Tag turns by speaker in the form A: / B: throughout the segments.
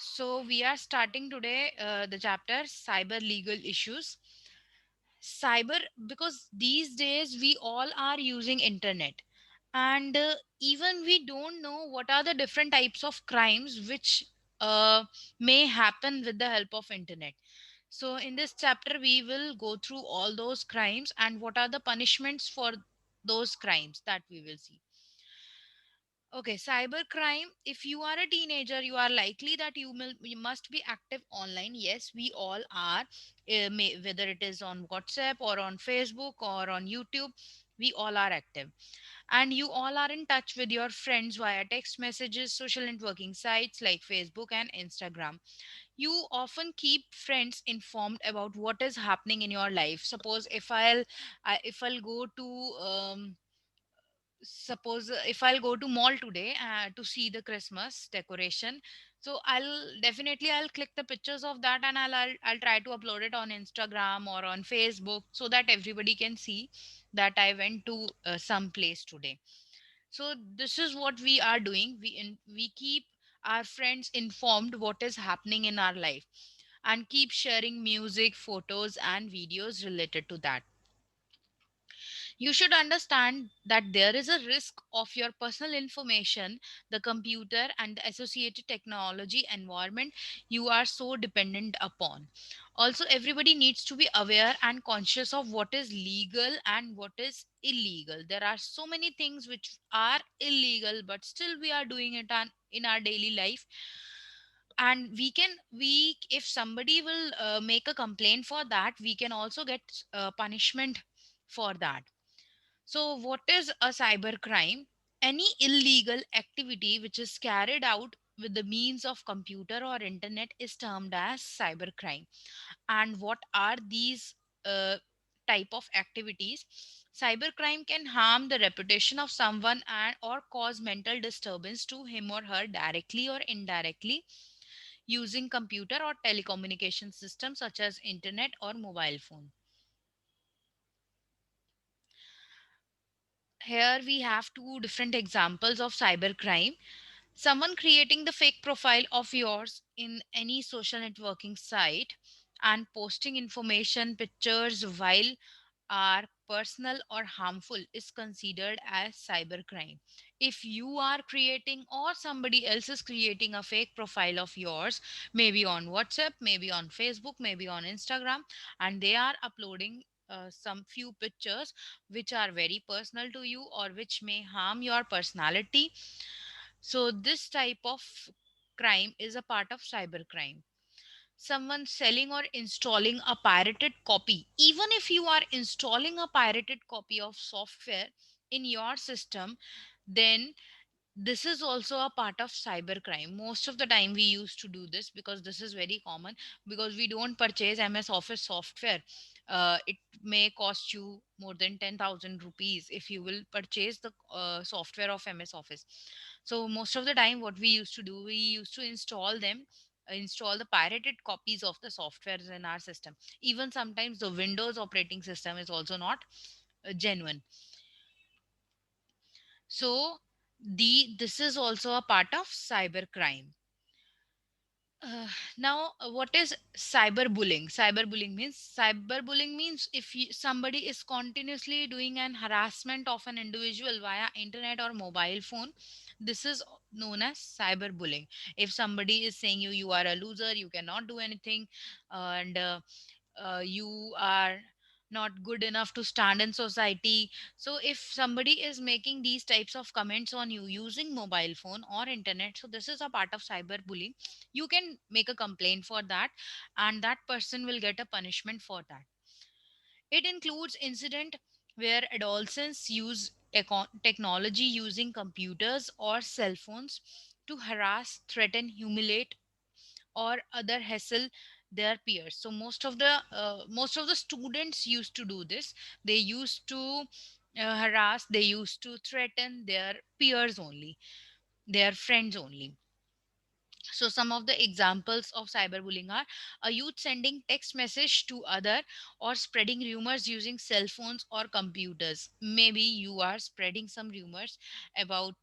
A: So we are starting today the chapter cyber legal issues. Cyber, because these days we all are using internet, and even we don't know what are the different types of crimes which may happen with the help of internet. So in this chapter we will go through all those crimes and what are the punishments for those crimes that we will see. Okay, cybercrime. If you are a teenager, you are likely that you must be active online. Yes, we all are, whether it is on WhatsApp or on Facebook or on YouTube, we all are active. And you all are in touch with your friends via text messages, social networking sites like Facebook and Instagram. You often keep friends informed about what is happening in your life. Suppose if I'll go to suppose if I'll go to mall today to see the Christmas decoration, so I'll click the pictures of that, and I'll try to upload it on Instagram or on Facebook so that everybody can see that I went to some place today. So this is what we are doing. We keep our friends informed what is happening in our life, and keep sharing music, photos and videos related to that. You should understand that there is a risk of your personal information, the computer, and the associated technology environment you are so dependent upon. Also, everybody needs to be aware and conscious of what is legal and what is illegal. There are so many things which are illegal, but still we are doing it in our daily life. And we if somebody will make a complaint for that, we can also get punishment for that. So, what is a cybercrime? Any illegal activity which is carried out with the means of computer or internet is termed as cybercrime. And what are these uh, type of activities? Cybercrime can harm the reputation of someone and or cause mental disturbance to him or her directly or indirectly using computer or telecommunication systems such as internet or mobile phone. Here we have two different examples of cybercrime. Someone creating the fake profile of yours in any social networking site and posting information, pictures while are personal or harmful is considered as cybercrime. If you are creating or somebody else is creating a fake profile of yours, maybe on WhatsApp, maybe on Facebook, maybe on Instagram, and they are uploading some few pictures which are very personal to you or which may harm your personality, so this type of crime is a part of cybercrime. Someone selling or installing a pirated copy, even if you are installing a pirated copy of software in your system, then this is also a part of cybercrime. Most of the time we used to do this because this is very common, because we don't purchase MS Office software. It may cost you more than 10,000 rupees if you will purchase the software of MS Office. So most of the time what we used to do, we used to install the pirated copies of the softwares in our system. Even sometimes the Windows operating system is also not genuine. So this is also a part of cybercrime. Uh, now, what is cyberbullying? Cyberbullying means if somebody is continuously doing an harassment of an individual via internet or mobile phone, this is known as cyberbullying. If somebody is saying you are a loser, you cannot do anything, and you are not good enough to stand in society. So if somebody is making these types of comments on you using mobile phone or internet, so this is a part of cyberbullying. You can make a complaint for that, and that person will get a punishment for that. It includes incident where adolescents use technology using computers or cell phones to harass, threaten, humiliate, or other hassle their peers. So most of the students used to do this. They used to harass, they used to threaten their peers only, their friends only. So some of the examples of cyberbullying are a youth sending text message to other or spreading rumors using cell phones or computers. Maybe you are spreading some rumors about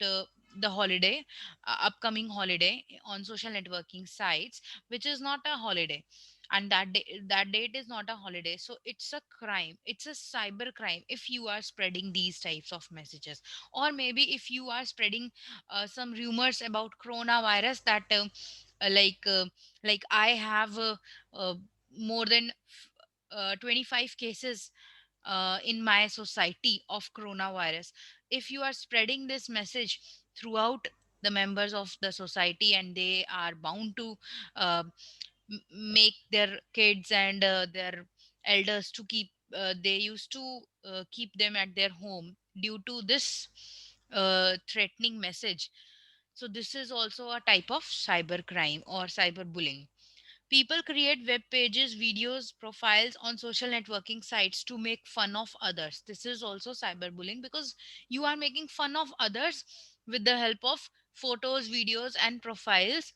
A: the holiday, upcoming holiday on social networking sites, which is not a holiday, and that date is not a holiday. So it's a crime, it's a cyber crime if you are spreading these types of messages. Or maybe if you are spreading some rumors about coronavirus, that uh, like uh, like I have uh, more than 25 cases in my society of coronavirus. If you are spreading this message throughout the members of the society, and they are bound to uh, make their kids and their elders to keep, they used to keep them at their home due to this threatening message. So this is also a type of cyber crime or cyberbullying. People create web pages, videos, profiles on social networking sites to make fun of others. This is also cyberbullying, because you are making fun of others with the help of photos, videos, and profiles.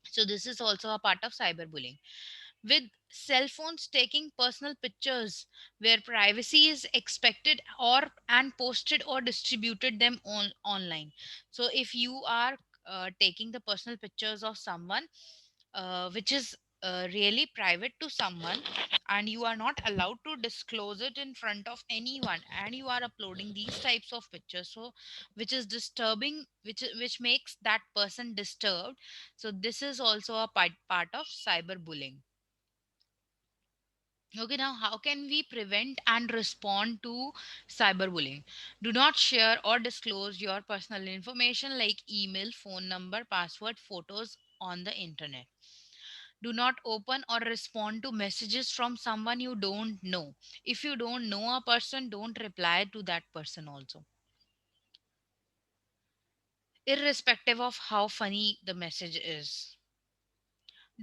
A: So this is also a part of cyberbullying. With cell phones taking personal pictures where privacy is expected, or and posted or distributed them online. So if you are taking the personal pictures of someone, which is really private to someone, and you are not allowed to disclose it in front of anyone, and you are uploading these types of pictures, so which is disturbing, which makes that person disturbed. So this is also a part of cyberbullying. Okay, now how can we prevent and respond to cyberbullying? Do not share or disclose your personal information like email, phone number, password, photos on the internet. Do not open or respond to messages from someone you don't know. If you don't know a person, don't reply to that person also, irrespective of how funny the message is.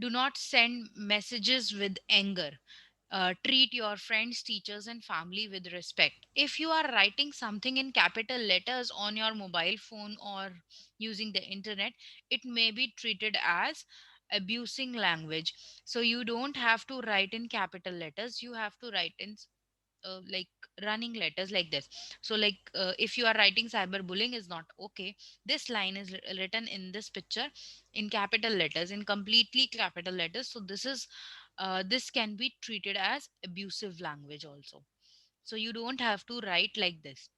A: Do not send messages with anger. Treat your friends, teachers, and family with respect. If you are writing something in capital letters on your mobile phone or using the internet, it may be treated as abusing language. So you don't have to write in capital letters, you have to write in like running letters like this. So like if you are writing cyberbullying is not okay, this line is written in this picture in capital letters, in completely capital letters. So this is this can be treated as abusive language also. So you don't have to write like this.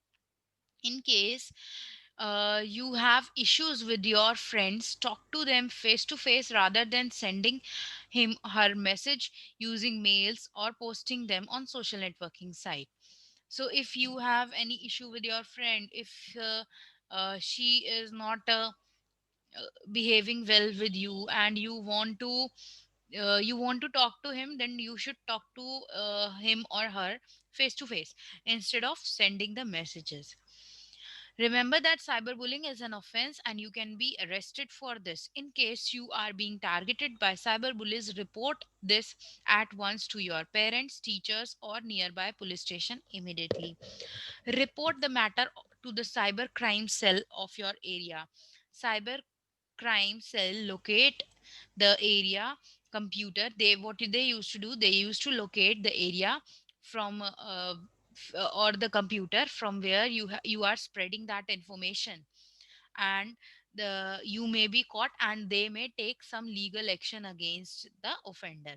A: In case you have issues with your friends, talk to them face to face rather than sending him her message using mails or posting them on social networking site. So if you have any issue with your friend, if she is not behaving well with you, and you want to talk to him, then you should talk to him or her face to face instead of sending the messages. Remember that cyberbullying is an offense and you can be arrested for this. In case you are being targeted by cyberbullies, report this at once to your parents, teachers, or nearby police station immediately. Report the matter to the cyber crime cell of your area. Cyber crime cell locate the area computer. They, what did they used to do, they used to locate the area from or the computer from where you are spreading that information, and the you may be caught and they may take some legal action against the offender.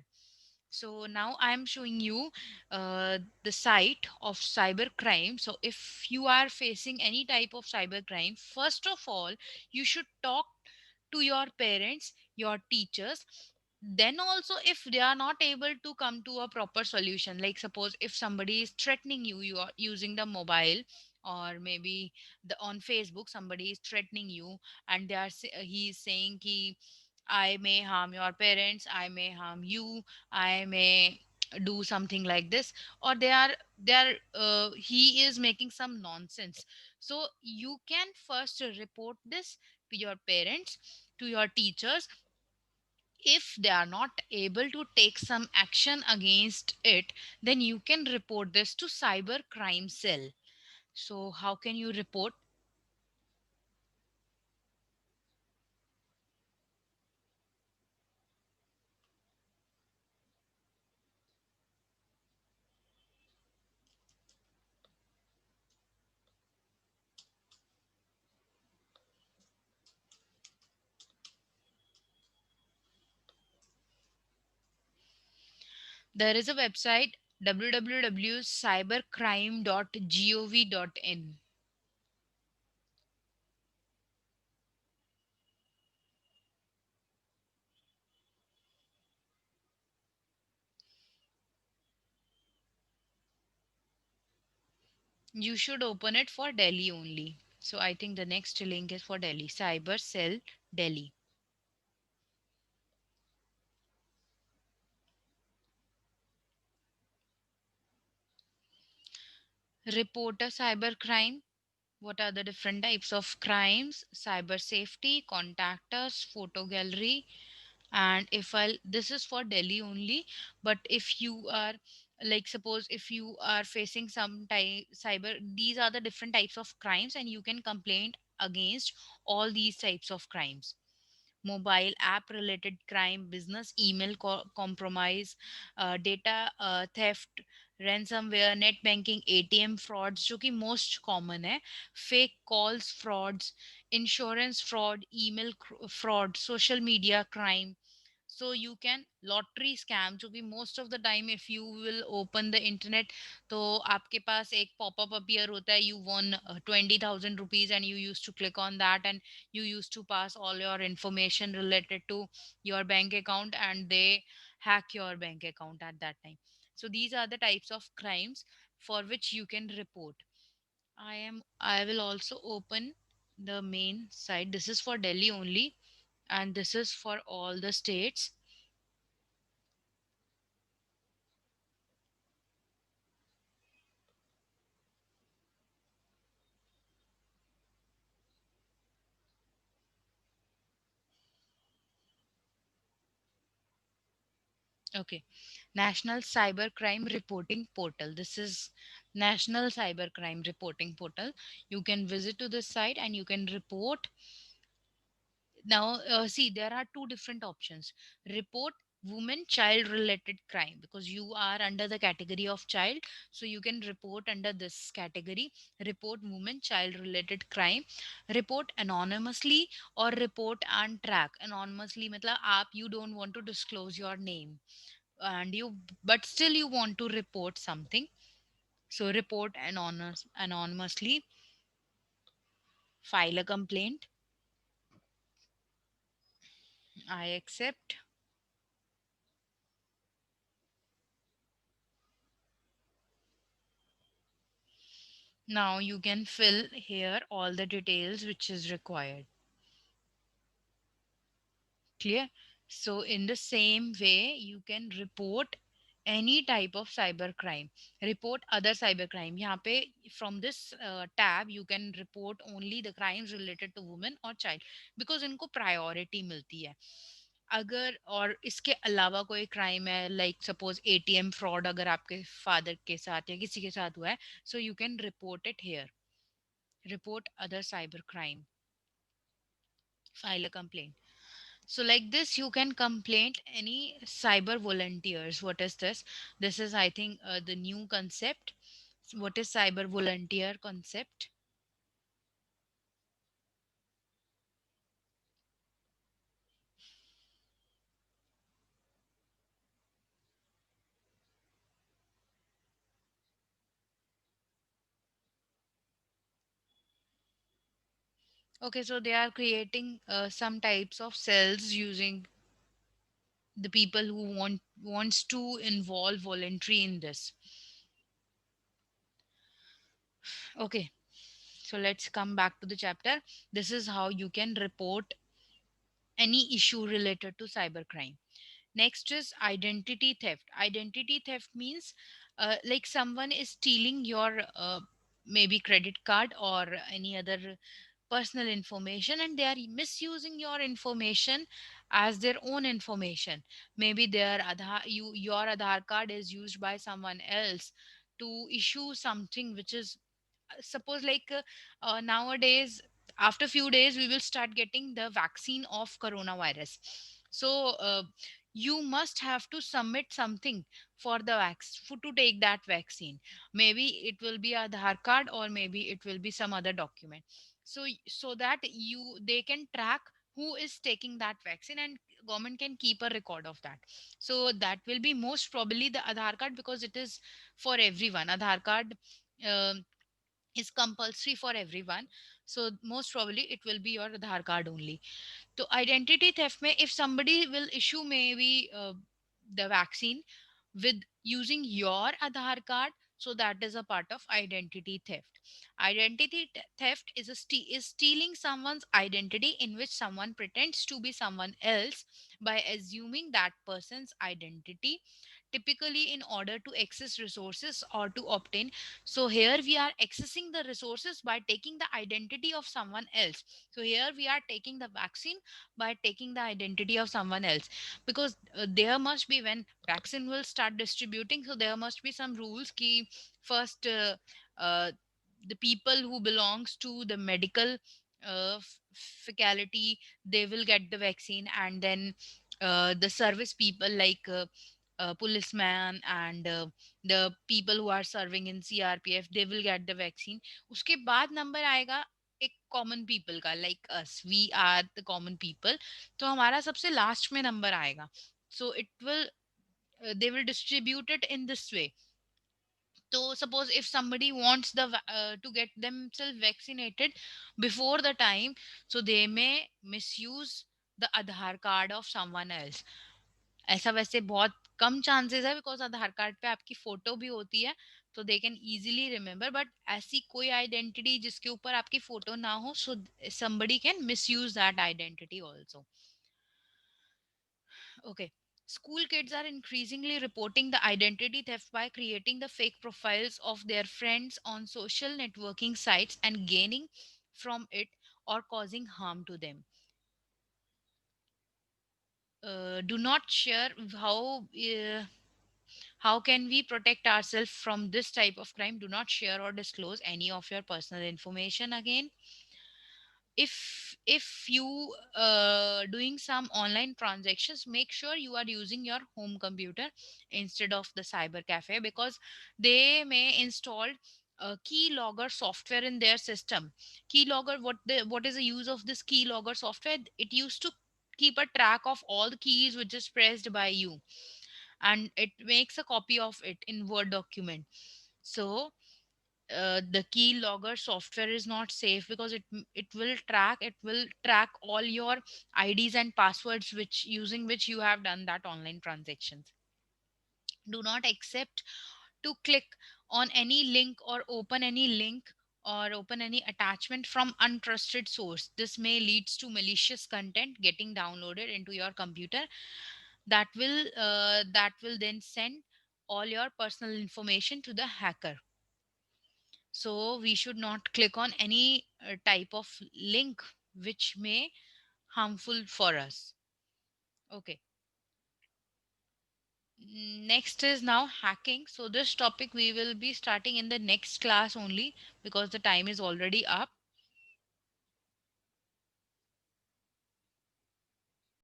A: So now I'm showing you the site of cyber crime. So if you are facing any type of cyber crime, first of all, you should talk to your parents, your teachers. Then also, if they are not able to come to a proper solution, like suppose if somebody is threatening you, you are using the mobile, or maybe the on Facebook somebody is threatening you, and he is saying ki I may harm your parents, I may harm you, I may do something like this, or they are he is making some nonsense. So you can first report this to your parents, to your teachers. If they are not able to take some action against it, then you can report this to cyber crime cell. So how can you report? There is a website www.cybercrime.gov.in. You should open it for Delhi only. So I think the next link is for Delhi. Cyber Cell Delhi. Report a cybercrime. What are the different types of crimes? Cyber safety, contact us, photo gallery. And if I'll, this is for Delhi only, but if you are, like, suppose if you are facing some type cyber, these are the different types of crimes, and you can complain against all these types of crimes. Mobile app related crime, business email compromise, data theft, ransomware, net banking, ATM frauds, जो कि most common है, fake calls frauds, insurance fraud, email fraud, social media crime. So you can lottery scam, जो कि most of the time if you will open the internet, तो आपके पास एक pop-up appear होता है, you won 20,000 rupees, and you used to click on that, and you used to pass all your information related to your bank account, and they hack your bank account at that time. So these are the types of crimes for which you can report. I will also open the main site. This is for Delhi only, and this is for all the states. Okay. National Cybercrime Reporting Portal. This is National Cybercrime Reporting Portal. You can visit to this site and you can report. Now, see, there are two different options. Report woman child related crime, because you are under the category of child, so you can report under this category. Report woman child related crime. Report anonymously, or report and track. Anonymously matlab aap you don't want to disclose your name, and you, but still you want to report something. So report anonymously, file a complaint. I accept. Now you can fill here all the details which is required. Clear? So in the same way, you can report any type of cyber crime. Report other cyber crime. यहाँ पे from this tab you can report only the crimes related to women or child, because इनको priority मिलती है. अगर और इसके अलावा कोई क्राइम है, लाइक सपोज एटीएम फ्रॉड अगर आपके फादर के साथ या किसी के साथ हुआ है, so you can report it here. Report other cyber crime, file a complaint. So like this you can complain any cyber volunteers. What is this? This is, I think, the new concept. What is cyber volunteer concept? Okay, so they are creating some types of cells using the people who wants to involve voluntary in this. Okay, so let's come back to the chapter. This is how you can report any issue related to cybercrime. Next is identity theft. Identity theft means like someone is stealing your maybe credit card or any other personal information, and they are misusing your information as their own information. Maybe your Aadhaar card is used by someone else to issue something which is suppose like nowadays, after few days we will start getting the vaccine of coronavirus. So you must have to submit something for the for to take that vaccine. Maybe it will be Aadhaar card, or maybe it will be some other document. So so that you they can track who is taking that vaccine, and government can keep a record of that. So that will be most probably the Aadhaar card, because it is for everyone. Aadhaar card um is compulsory for everyone. So most probably it will be your Aadhaar card only. So identity theft may, if somebody will issue maybe the vaccine with using your Aadhaar card, so that is a part of identity theft. Theft is is stealing someone's identity in which someone pretends to be someone else by assuming that person's identity, typically in order to access resources or to obtain. So here we are accessing the resources by taking the identity of someone else. So here we are taking the vaccine by taking the identity of someone else, because there must be, when vaccine will start distributing, so there must be some rules ki first uh, the people who belongs to the medical faculty, they will get the vaccine, and then the service people like policeman and the people who are serving in CRPF, they will get the vaccine. उसके बाद number आएगा एक common people का, like us, we are the common people, तो हमारा सबसे last में number आएगा. So it will, they will distribute it in this way. So suppose if somebody wants to get themselves vaccinated before the time, so they may misuse the Aadhaar card of someone else. ऐसा वैसे बहुत कम chances है, because Aadhaar card पे आपकी photo भी होती है, तो they can easily remember. But ऐसी कोई आइडेंटिटी जिसके ऊपर आपकी फोटो ना हो, सो somebody can misuse that identity also. Okay. School kids are increasingly reporting the identity theft by creating the fake profiles of their friends on social networking sites and gaining from it or causing harm to them. Do not share how can we protect ourselves from this type of crime. Do not share or disclose any of your personal information again. If you doing some online transactions, make sure you are using your home computer instead of the cyber cafe, because they may install a keylogger software in their system. Keylogger, what is the use of this keylogger software? It used to keep a track of all the keys which is pressed by you, and it makes a copy of it in Word document. So the key logger software is not safe, because it will track all your IDs and passwords which using which you have done that online transactions. Do not accept to click on any link or open any link or open any attachment from untrusted source. This may leads to malicious content getting downloaded into your computer, that will then send all your personal information to the hacker. So we should not click on any type of link which may harmful for us. Okay. Next is now hacking. So this topic we will be starting in the next class only, because the time is already up.